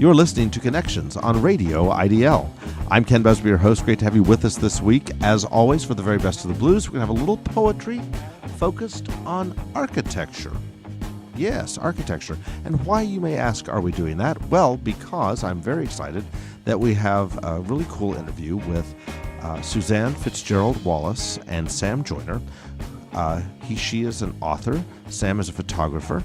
You're listening to Connections on Radio IDL. I'm Ken Busby, your host. Great to have you with us this week. As always, for the very best of the blues, we're going to have a little poetry focused on architecture. Yes, architecture. And why, you may ask, are we doing that? Well, because I'm very excited that we have a really cool interview with Suzanne Fitzgerald Wallace and Sam Joyner. She is an author. Sam is a photographer.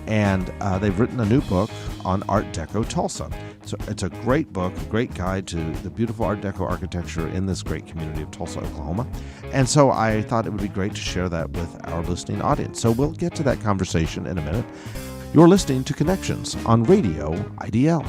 And they've written a new book on Art Deco Tulsa. So it's a great book, a great guide to the beautiful Art Deco architecture in this great community of Tulsa, Oklahoma. And so I thought it would be great to share that with our listening audience. So we'll get to that conversation in a minute. You're listening to Connections on Radio IDL.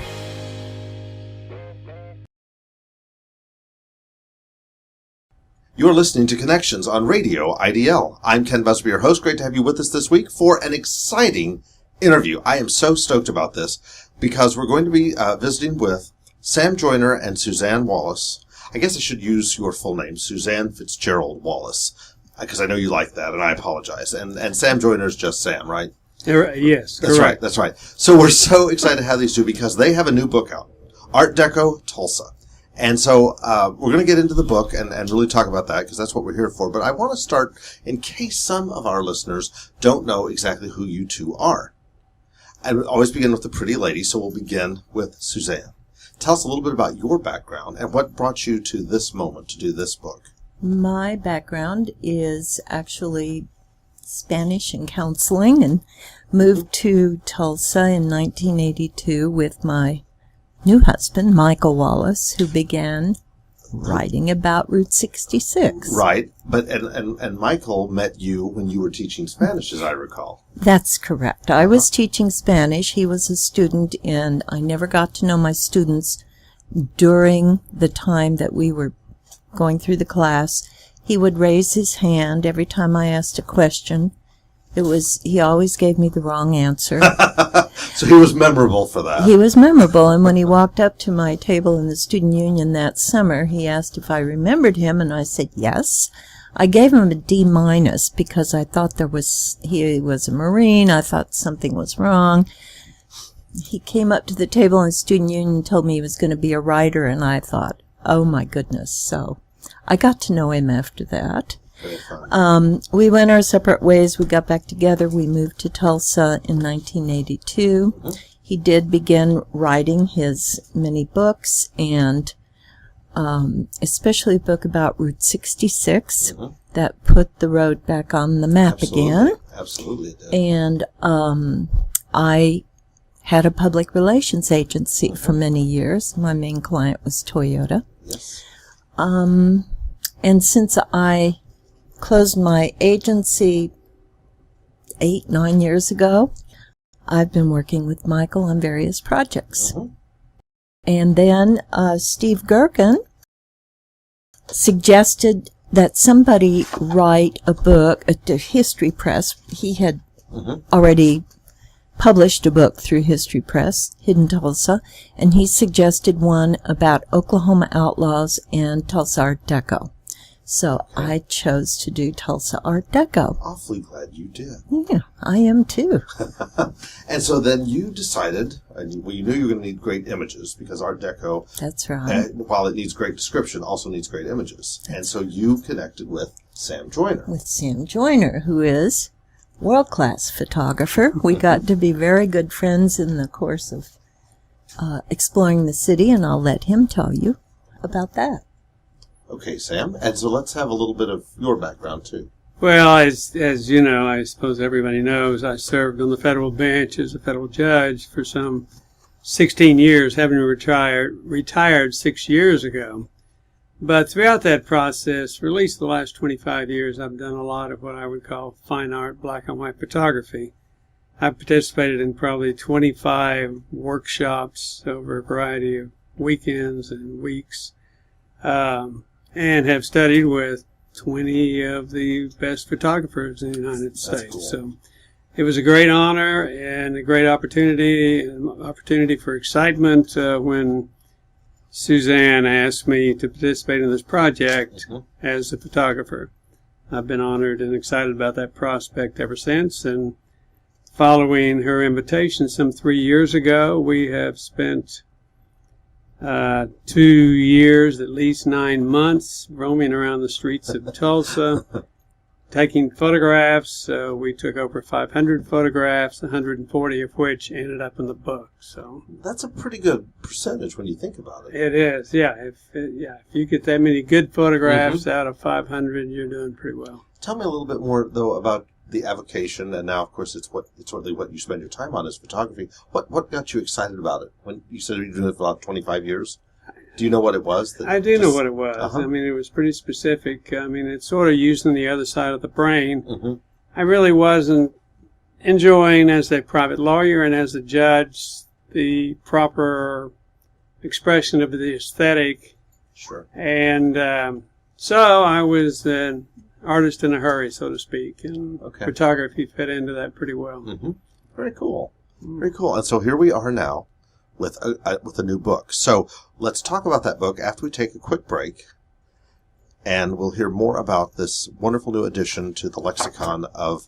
You're listening to Connections on Radio IDL. I'm Ken Busby, your host. Great to have you with us this week for an exciting interview. I am so stoked about this because we're going to be visiting with Sam Joyner and Suzanne Wallace. I guess I should use your full name, Suzanne Fitzgerald Wallace, because I know you like that, and I apologize. And Sam Joyner is just Sam, right? Yes, that's correct. That's right. So we're so excited to have these two because they have a new book out, Art Deco Tulsa. And so we're going to get into the book and really talk about that because that's what we're here for. But I want to start, in case some of our listeners don't know exactly who you two are. I always begin with the pretty lady, so we'll begin with Suzanne. Tell us a little bit about your background and what brought you to this moment to do this book. My background is actually Spanish and counseling, and moved to Tulsa in 1982 with my new husband, Michael Wallace, who began writing about Route 66. Right, but and Michael met you when you were teaching Spanish, as I recall. That's correct. I was teaching Spanish. He was a student, and I never got to know my students during the time that we were going through the class. He would raise his hand every time I asked a question. He always gave me the wrong answer. So he was memorable for that. He was memorable, and when he walked up to my table in the student union that summer, he asked if I remembered him, and I said yes. I gave him a D- because I thought he was a Marine. I thought something was wrong. He came up to the table in the student union and told me he was going to be a writer, and I thought, oh my goodness. So I got to know him after that. We went our separate ways. We got back together. We moved to Tulsa in 1982. Mm-hmm. He did begin writing his many books, and especially a book about Route 66 mm-hmm. that put the road back on the map again. Absolutely it did. And I had a public relations agency mm-hmm. for many years. My main client was Toyota. Yes. And since I closed my agency 8-9 years ago, I've been working with Michael on various projects. Mm-hmm. And then Steve Gerken suggested that somebody write a book at the History Press. He had mm-hmm. already published a book through History Press, Hidden Tulsa, and he suggested one about Oklahoma outlaws and Tulsa Art Deco. So I chose to do Tulsa Art Deco. Awfully glad you did. Yeah, I am too. And so then you decided, you knew you were going to need great images because Art Deco, that's right. While it needs great description, also needs great images. And so you connected with Sam Joyner. With Sam Joyner, who is world-class photographer. We got to be very good friends in the course of exploring the city, and I'll let him tell you about that. Okay, Sam. And so let's have a little bit of your background, too. Well, as you know, I suppose everybody knows, I served on the federal bench as a federal judge for some 16 years, having retired 6 years ago. But throughout that process, for at least the last 25 years, I've done a lot of what I would call fine art, black and white photography. I've participated in probably 25 workshops over a variety of weekends and weeks. And have studied with 20 of the best photographers in the United States. Cool. So it was a great honor and a great opportunity, for excitement when Suzanne asked me to participate in this project mm-hmm. as a photographer. I've been honored and excited about that prospect ever since, and following her invitation some 3 years ago, we have spent 2 years, at least 9 months, roaming around the streets of Tulsa, taking photographs. We took over 500 photographs, 140 of which ended up in the book. So That's a pretty good percentage when you think about it. it is, yeah. If you get that many good photographs out of 500, you're doing pretty well. Tell me a little bit more, though, about the avocation, and now, of course, it's really what you spend your time on is photography. What got you excited about it? When you said you've been doing it for about 25 years, do you know what it was? I do know what it was. I mean, it was pretty specific. I mean, it's sort of using the other side of the brain. I really wasn't enjoying, as a private lawyer and as a judge, the proper expression of the aesthetic. Sure. And so I was an artist in a hurry, so to speak, and photography fit into that pretty well. Very cool. Very cool. And so here we are now with a new book. So let's talk about that book after we take a quick break, and we'll hear more about this wonderful new addition to the lexicon of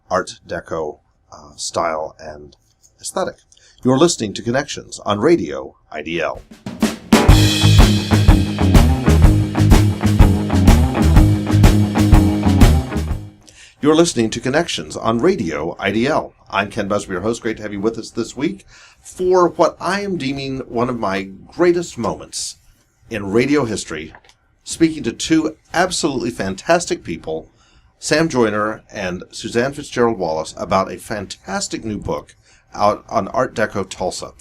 Art Deco style and aesthetic. You're listening to Connections on Radio IDL. You're listening to Connections on Radio IDL. I'm Ken Busby, your host. Great to have you with us this week for what I am deeming one of my greatest moments in radio history, speaking to two absolutely fantastic people, Sam Joyner and Suzanne Fitzgerald Wallace, about a fantastic new book out on Art Deco Tulsa.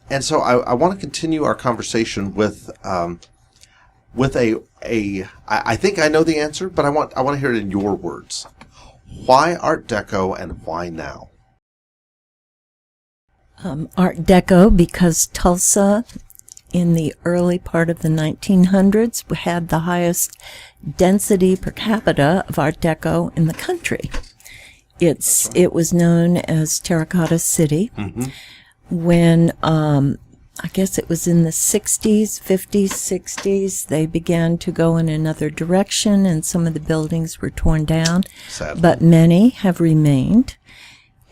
And so I want to continue our conversation with I think I know the answer, but I want to hear it in your words. Why Art Deco and why now? Art Deco because Tulsa in the early part of the 1900s had the highest density per capita of Art Deco in the country. It was known as Terracotta City. When I guess it was in the 60s, 50s, 60s, they began to go in another direction, and some of the buildings were torn down. Sadly. But many have remained,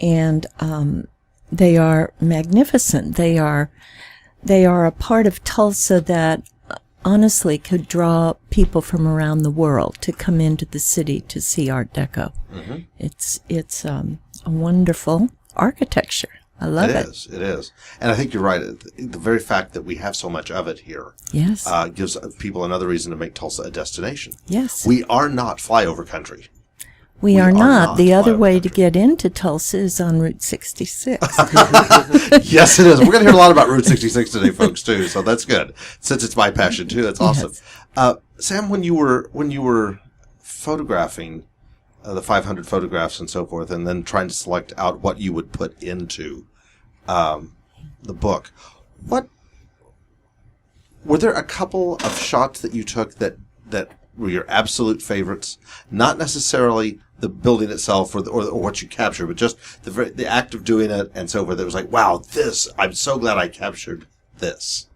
and they are magnificent. They are a part of Tulsa that honestly could draw people from around the world to come into the city to see Art Deco. It's a wonderful architecture. I love it. It is. And I think you're right. The very fact that we have so much of it here gives people another reason to make Tulsa a destination. Yes. We are not flyover country. We are not. The other way to get into Tulsa is on Route 66. Yes, it is. We're going to hear a lot about Route 66 today, folks, too. So that's good. Since it's my passion, too. That's awesome. Yes. Sam, when you were photographing the 500 photographs and so forth, and then trying to select out what you would put into the book, were there a couple of shots that you took that were your absolute favorites? Not necessarily the building itself or what you captured, but just the act of doing it and so forth. It was like, wow, I'm so glad I captured this.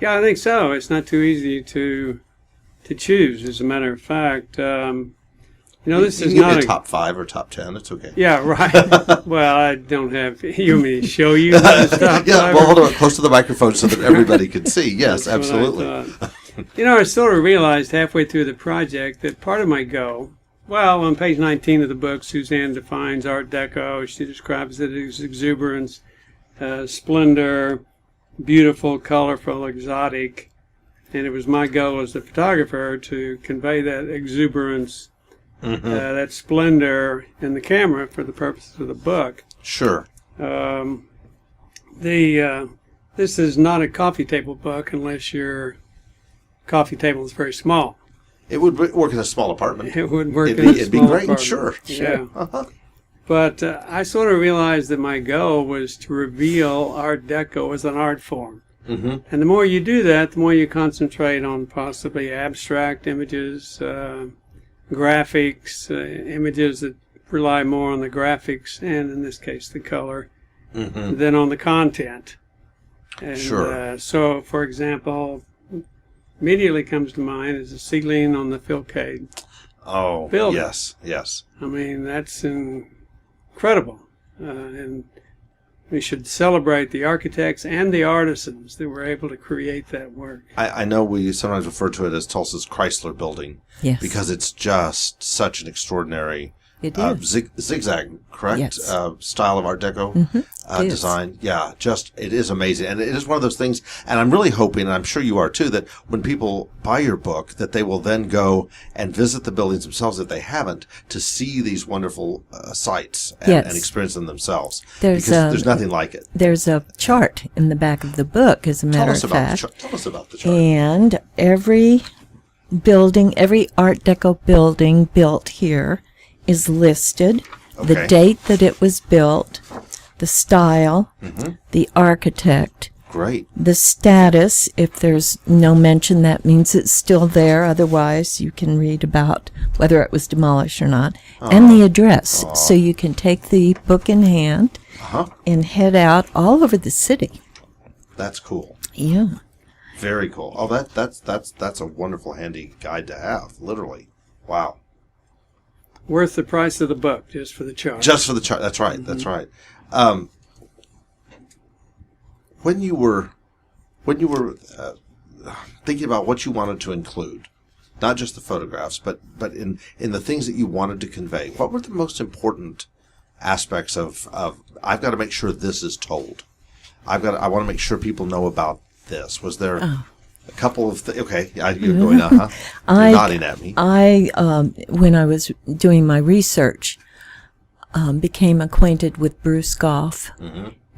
Yeah, I think so. It's not too easy to choose. As a matter of fact, this is not a top 5 or top 10. It's okay. Yeah, right. Well, I don't have. You want me to show you this top 5? Well, hold on, close to the microphone so that everybody can see. Yes, absolutely. I sort of realized halfway through the project that part of my goal. Well, on page 19 of the book, Suzanne defines Art Deco. She describes it as exuberance, splendor, beautiful, colorful, exotic. And it was my goal as a photographer to convey that exuberance, that splendor in the camera for the purposes of the book. Sure. This is not a coffee table book unless your coffee table is very small. It would work in a small apartment. It would work in a small apartment. It'd be great, sure. Yeah. But I sort of realized that my goal was to reveal Art Deco as an art form. And the more you do that, the more you concentrate on possibly abstract images, graphics, images that rely more on the graphics and, in this case, the color, than on the content. And, sure. So, for example, immediately comes to mind is the ceiling on the Philcade. Oh, building. Yes. I mean, that's incredible. And We should celebrate the architects and the artisans that were able to create that work. I know we sometimes refer to it as Tulsa's Chrysler Building. Yes. Because it's just such an extraordinary zigzag, correct? Yes. Style of Art Deco design. Yeah, it is amazing. And it is one of those things, and I'm really hoping, and I'm sure you are too, that when people buy your book, that they will then go and visit the buildings themselves, if they haven't, to see these wonderful sites and experience them themselves. Because there's nothing like it. There's a chart in the back of the book, as a matter of fact. Tell us about the chart. And every building, every Art Deco building built here is listed, the date that it was built, the style, the architect, the status. If there's no mention, that means it's still there. Otherwise, you can read about whether it was demolished or not, and the address. So you can take the book in hand and head out all over the city. That's cool. Yeah. Very cool. Oh, that's a wonderful, handy guide to have. Literally, wow. Worth the price of the book, just for the chart. Just for the chart. That's right. That's right. When you were thinking about what you wanted to include, not just the photographs, but in the things that you wanted to convey, what were the most important aspects of I've got to make sure this is told. I want to make sure people know about this. Was there a couple of okay, you're going you're nodding at me. When I was doing my research, became acquainted with Bruce Goff,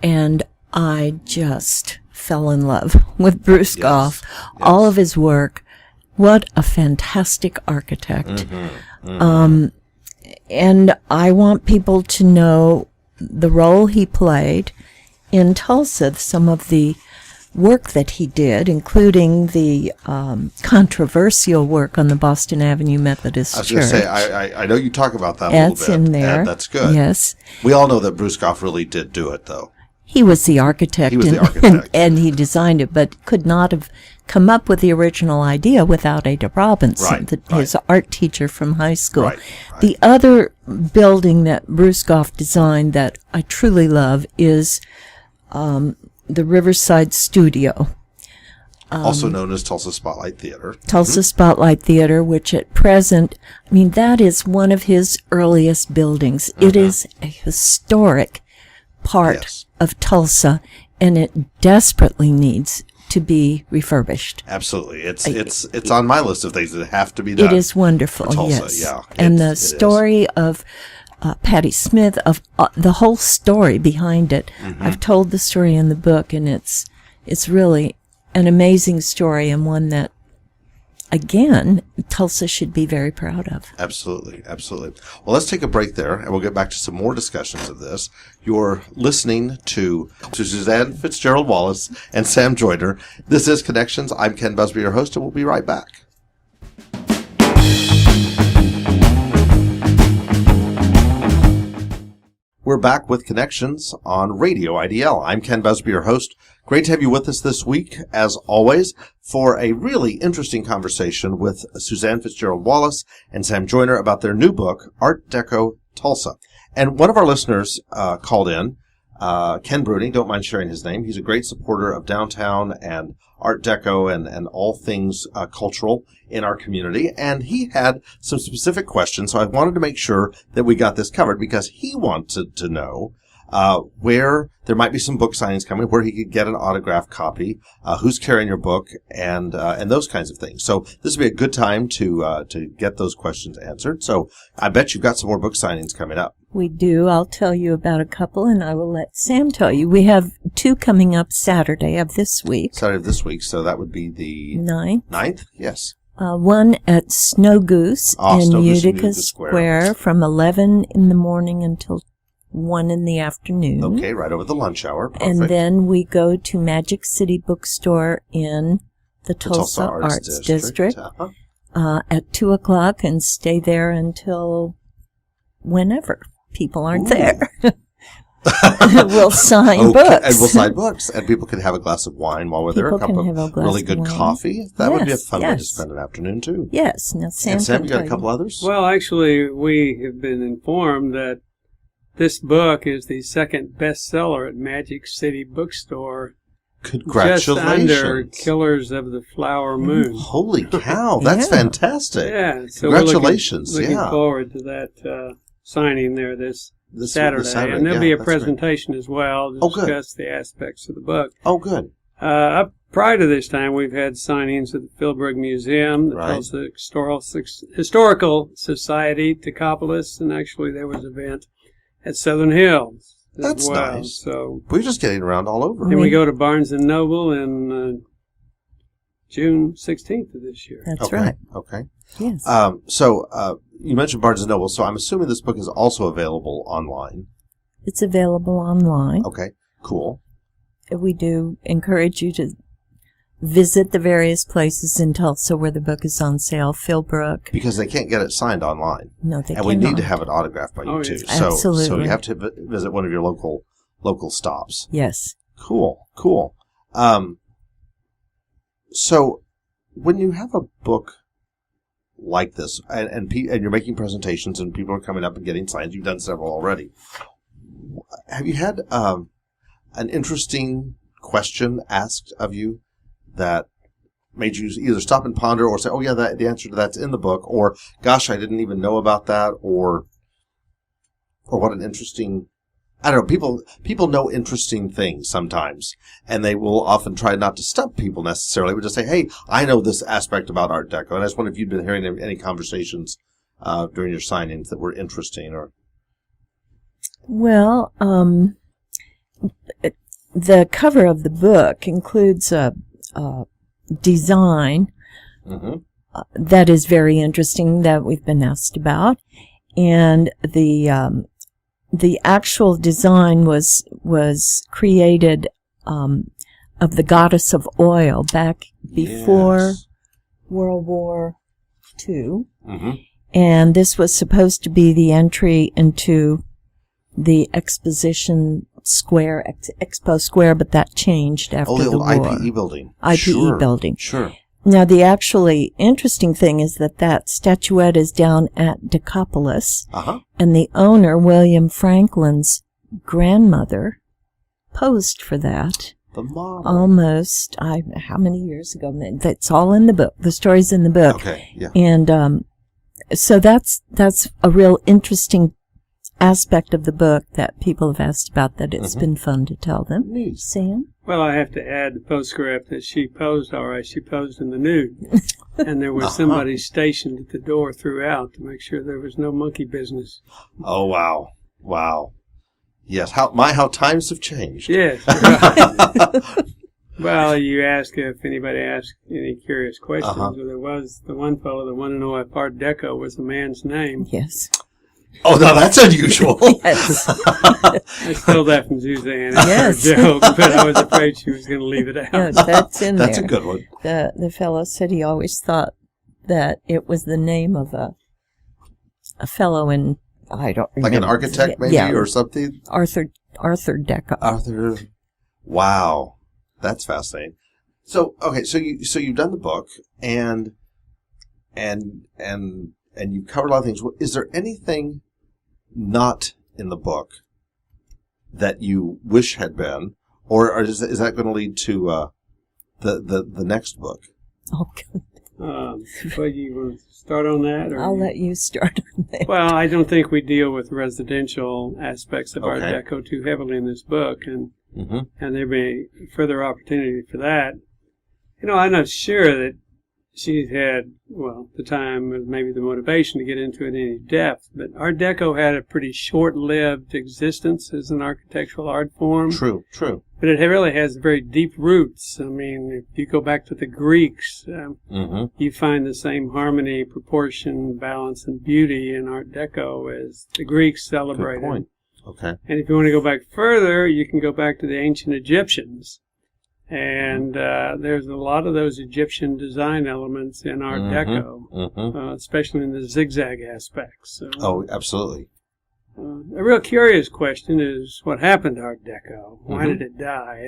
and I just fell in love with Bruce Goff. All of his work. What a fantastic architect. And I want people to know the role he played in Tulsa, some of the work that he did, including the controversial work on the Boston Avenue Methodist Church. I was going to say, I know you talk about that a That's little bit. in there. That's good. Yes. We all know that Bruce Goff really did do it, though. He was the architect. He was the architect. And he designed it, but could not have come up with the original idea without Ada Robinson, his art teacher from high school. Right. The other building that Bruce Goff designed that I truly love is the Riverside Studio. Also known as Tulsa Spotlight Theater. Tulsa Spotlight Theater, which at present, that is one of his earliest buildings. It is a historic part of Tulsa, and it desperately needs to be refurbished. Absolutely. It's on my list of things that have to be done. It is wonderful, for Tulsa. yes. Yeah, and the story of Patti Smith, of the whole story behind it. I've told the story in the book, and it's really an amazing story, and one that, again, Tulsa should be very proud of. Absolutely, absolutely. Well, let's take a break there, and we'll get back to some more discussions of this. You're listening to Suzanne Fitzgerald Wallace and Sam Joyner. This is Connections. I'm Ken Busby, your host, and we'll be right back. We're back with Connections on Radio IDL. I'm Ken Busby, your host. Great to have you with us this week, as always, for a really interesting conversation with Suzanne Fitzgerald Wallace and Sam Joyner about their new book, Art Deco Tulsa. And one of our listeners called in, Ken Bruni, don't mind sharing his name. He's a great supporter of downtown and Art Deco and all things cultural in our community. And he had some specific questions, so I wanted to make sure that we got this covered because he wanted to know where there might be some book signings coming, where he could get an autographed copy, who's carrying your book, and those kinds of things. So this would be a good time to get those questions answered. So I bet you've got some more book signings coming up. We do. I'll tell you about a couple, and I will let Sam tell you. We have two coming up Saturday of this week. Saturday of this week, so that would be the 9th? Yes. One at Snow Goose in Utica Square from 11 in the morning until 1 in the afternoon. Okay, right over the lunch hour. Perfect. And then we go to Magic City Bookstore in the Tulsa Arts District at 2 o'clock and stay there until whenever people aren't there. We'll sign books. And we'll sign books. And people can have a glass of wine while we're there. A cup of really good coffee. That would be a fun way to spend an afternoon, too. Yes. Now, Sam, you got a couple others? Well, actually, we have been informed that this book is the second bestseller at Magic City Bookstore. Congratulations. Just under Killers of the Flower Moon. Holy cow, that's fantastic. Yeah. So congratulations. We're looking forward to that signing there this Saturday. And there'll be a presentation as well to discuss the aspects of the book. Oh, good. Up prior to this time, we've had signings at the Philbrook Museum, the Tulsa Historical Society, Decapolis, and actually there was an event at Southern Hills. That's nice. So we're just getting around all over. And we go to Barnes & Noble in June 16th of this year. That's right. Okay. Yes. So you mentioned Barnes & Noble, so I'm assuming this book is also available online. It's available online. Okay, cool. We do encourage you to visit the various places in Tulsa where the book is on sale. Philbrook. Because they can't get it signed online. No, they can't. And we need to have it autographed by you, too. Yes. Absolutely. So you have to visit one of your local stops. Yes. Cool. So when you have a book like this, and you're making presentations and people are coming up and getting signs, you've done several already, have you had an interesting question asked of you that made you either stop and ponder or say, oh yeah, the answer to that's in the book, or gosh, I didn't even know about that, or what an interesting, I don't know, people know interesting things sometimes, and they will often try not to stump people necessarily, but just say, hey, I know this aspect about Art Deco, and I just wonder if you've been hearing any conversations during your signings that were interesting, or... Well, the cover of the book includes a design that is very interesting that we've been asked about, and the actual design was created of the goddess of oil back before World War II, and this was supposed to be the entry into the Exposition Square, Expo Square, but that changed after the war. Oh, the old IPE building. IPE building. Sure. Now, the actually interesting thing is that statuette is down at Decapolis, and the owner, William Franklin's grandmother, posed for that. The model. Almost, how many years ago? That's all in the book. The story's in the book. Okay, yeah. And so that's a real interesting aspect of the book that people have asked about, that it's been fun to tell them. Neat. Sam? Well, I have to add the postscript that she posed all right. She posed in the nude. And there was somebody stationed at the door throughout to make sure there was no monkey business. Oh, wow. Wow. Yes, how times have changed. Yes. Right. Well, you ask if anybody asked any curious questions. Well, there was the one fellow that wanted to know if Art Deco was a man's name. Yes. Oh, no, that's unusual. Yes. I stole that from Suzanne. Yes. It's a joke, but I was afraid she was going to leave it out. No, that's in there. That's a good one. The fellow said he always thought that it was the name of a fellow in, I don't remember. Like an architect, maybe, or something? Arthur Deco. Arthur. Wow. That's fascinating. So, okay, so you've done the book, and you've covered a lot of things. Is there anything not in the book that you wish had been, or is that going to lead to the next book? Okay. But you want to start on that? Or I'll let you start on that. Well, I don't think we deal with residential aspects of Art Deco too heavily in this book, and there may be further opportunity for that. You know, I'm not sure that she's had, the time or maybe the motivation to get into it in any depth, but Art Deco had a pretty short-lived existence as an architectural art form. True. But it really has very deep roots. I mean, if you go back to the Greeks, you find the same harmony, proportion, balance, and beauty in Art Deco as the Greeks celebrated. Good point. Okay. And if you want to go back further, you can go back to the ancient Egyptians. And there's a lot of those Egyptian design elements in Art Deco, especially in the zigzag aspects. So, oh, absolutely. A real curious question is what happened to Art Deco? Why did it die?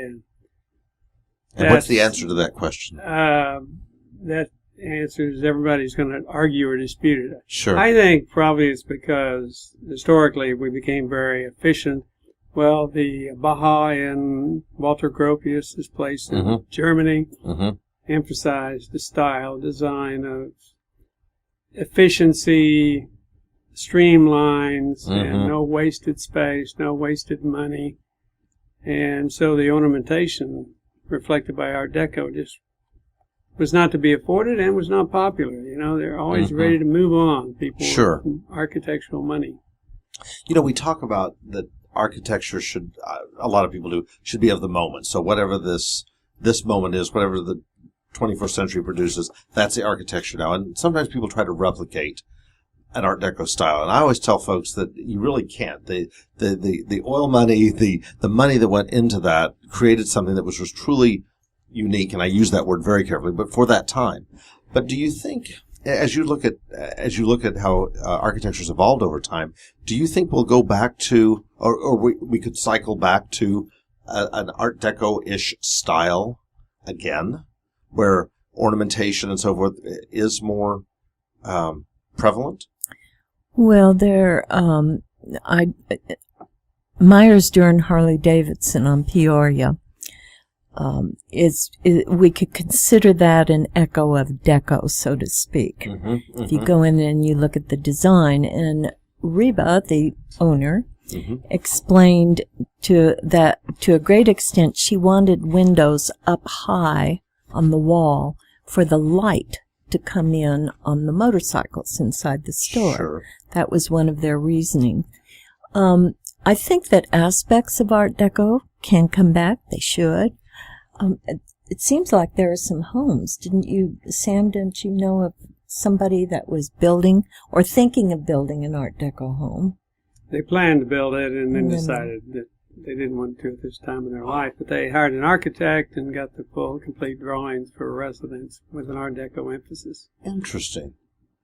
And what's the answer to that question? That answer is everybody's going to argue or dispute it. Sure. I think probably it's because historically we became very efficient. Well, the Baja in Walter Gropius's place in Germany emphasized the style, design of efficiency, streamlines, and no wasted space, no wasted money. And so the ornamentation reflected by Art Deco just was not to be afforded and was not popular. You know, they're always ready to move on, people with architectural money. You know, we talk about that architecture should, a lot of people do, should be of the moment. So whatever this moment is, whatever the 21st century produces, that's the architecture now. And sometimes people try to replicate an Art Deco style. And I always tell folks that you really can't. The oil money, the money that went into that created something that was just truly unique, and I use that word very carefully, but for that time. But do you think, as you look at how architecture's evolved over time, do you think we'll go back to, or we could cycle back to an Art Deco-ish style again, where ornamentation and so forth is more prevalent? Well, Myers Dern Harley Davidson on Peoria. We could consider that an echo of Deco, so to speak. If you go in and you look at the design, and Reba, the owner, explained to a great extent she wanted windows up high on the wall for the light to come in on the motorcycles inside the store. Sure. That was one of their reasoning. I think that aspects of Art Deco can come back. They should. It seems like there are some homes. Sam, didn't you know of somebody that was building or thinking of building an Art Deco home? They planned to build it and then decided that they didn't want to at this time in their life. But they hired an architect and got the full, complete drawings for a residence with an Art Deco emphasis. Interesting.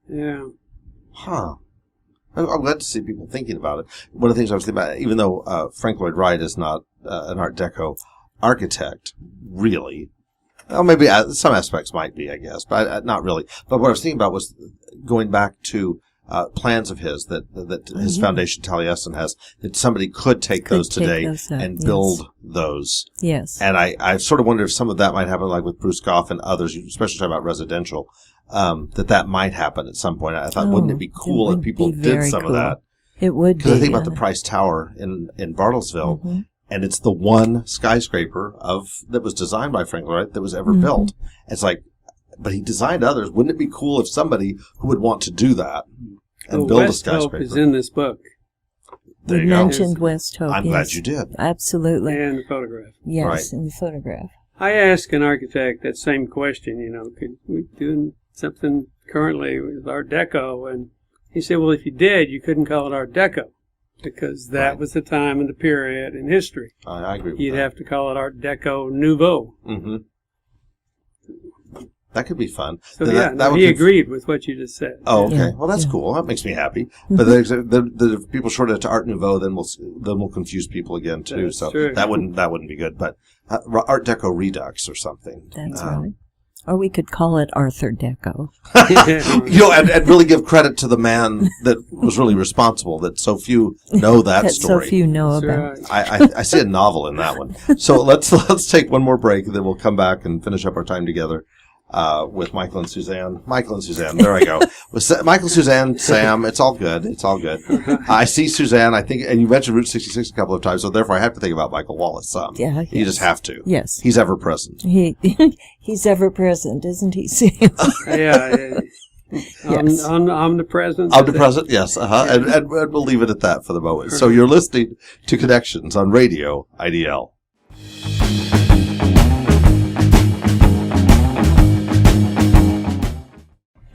Yeah. Huh. I'm glad to see people thinking about it. One of the things I was thinking about, even though Frank Lloyd Wright is not an Art Deco architect, really. Well, maybe some aspects might be, I guess, but not really. But what I was thinking about was going back to plans of his that his foundation Taliesin has, that somebody could take those today and build those. Yes. And I sort of wonder if some of that might happen, like with Bruce Goff and others, especially talking about residential, that might happen at some point. I thought, wouldn't it be cool if people did some of that? It would be. Because I think about the Price Tower in Bartlesville, and it's the one skyscraper that was designed by Frank Lloyd Wright that was ever built. It's like, but he designed others. Wouldn't it be cool if somebody who would want to do that and build a skyscraper? West Hope is in this book. There you go. mentioned West Hope. I'm glad you did. Absolutely. And the photograph. Yes, Right. in the photograph. I asked an architect that same question, could we do something currently with Art Deco? And he said, well, if you did, you couldn't call it Art Deco because that was the time and the period in history. I agree with You'd that. have to call it Art Deco Nouveau. That could be fun. So That he agreed with what you just said. Oh, okay. Yeah. Well, that's cool. That makes me happy. But if people short it to Art Nouveau, then we'll confuse people again too. That's so true. that wouldn't be good. But Art Deco Redux or something. That's right. Or we could call it Arthur Deco. And really give credit to the man that was really responsible. That so few know that story. So few know That's about. right. I see a novel in that one. So let's take one more break, and then we'll come back and finish up our time together. With Michael and Suzanne. There I go. With Michael, Suzanne, Sam, it's all good. I see Suzanne, I think, and you mentioned Route 66 a couple of times, so therefore I have to think about Michael Wallace some. Yeah, You yes. just have to. Yes. He's ever present. He's ever present, isn't he, Sam? Yeah. Yes. Omnipresent. Omnipresent, yes. And we'll leave it at that for the moment. So you're listening to Connections on Radio IDL.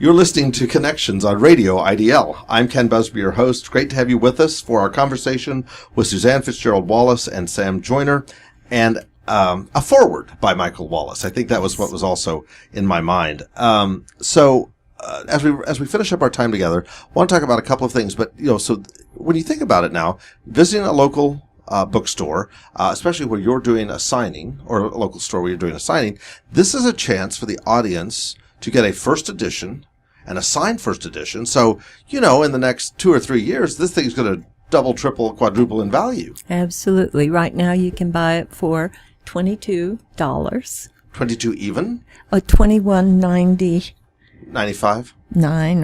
You're listening to Connections on Radio IDL. I'm Ken Busby, your host. Great to have you with us for our conversation with Suzanne Fitzgerald Wallace and Sam Joyner, and a foreword by Michael Wallace. I think that was what was also in my mind. So as we finish up our time together, I want to talk about a couple of things. But so when you think about it now, visiting a local bookstore, especially where you're doing a signing, or a local store where you're doing a signing, this is a chance for the audience to get a first edition and a signed first edition. So, in the next 2 or 3 years, this thing's going to double, triple, quadruple in value. Absolutely. Right now you can buy it for $22. 22 even? $21.99 $95?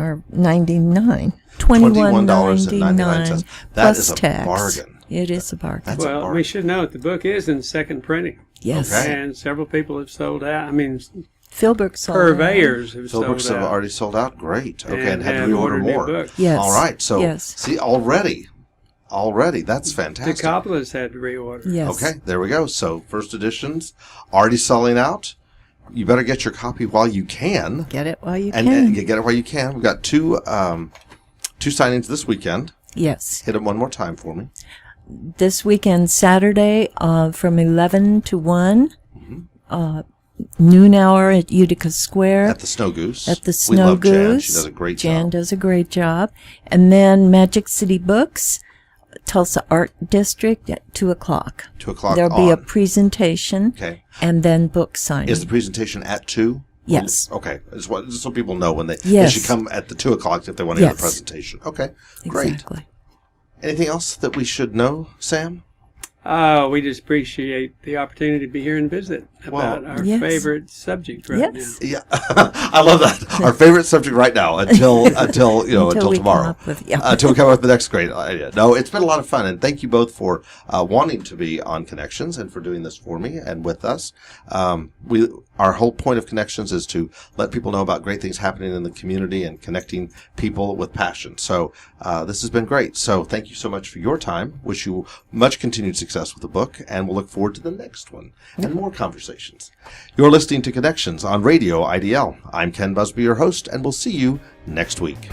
or $99. $21.99. That is a tax. bargain. It is a bargain. That's a Well, bargain. we should note the book is in second printing. Yes. Okay. And several people have sold out. I mean, Philbrook sold purveyors have sold Philbrooks have out. already sold out. Great. Okay, and had to and reorder ordered new more. books. Yes. All right. So, Yes. see, already, that's fantastic. Decapolis had to reorder. Yes. Okay, there we go. So, first editions already selling out. You better get your copy while you can. Get it while you And can. you get it while you can. We've got two signings this weekend. Yes. Hit them one more time for me. This weekend, Saturday, from 11 to 1, noon hour at Utica Square. At the Snow Goose. At the We Snow love Jan. Goose. She does a great Jan job. does a great job. And then Magic City Books, Tulsa Art District at 2 o'clock. 2 o'clock There'll be a on. presentation. Okay. And then book signing. Is the presentation at 2? Yes. Okay. Just so people know when they Yes. should come at the 2 o'clock if they want to hear the Yes. presentation. Okay. Great. Exactly. Anything else that we should know, Sam? We just appreciate the opportunity to be here and visit about our Yes. favorite subject right Yes. Yeah, I love that. Our favorite subject right now until Until we tomorrow. come up with, yeah. Until we come up with the next great idea. No, it's been a lot of fun, and thank you both for wanting to be on Connections and for doing this for me and with us. Our whole point of Connections is to let people know about great things happening in the community and connecting people with passion. So this has been great. So thank you so much for your time. Wish you much continued success with the book, and we'll look forward to the next one and more conversations. You're listening to Connections on Radio IDL. I'm Ken Busby, your host, and we'll see you next week.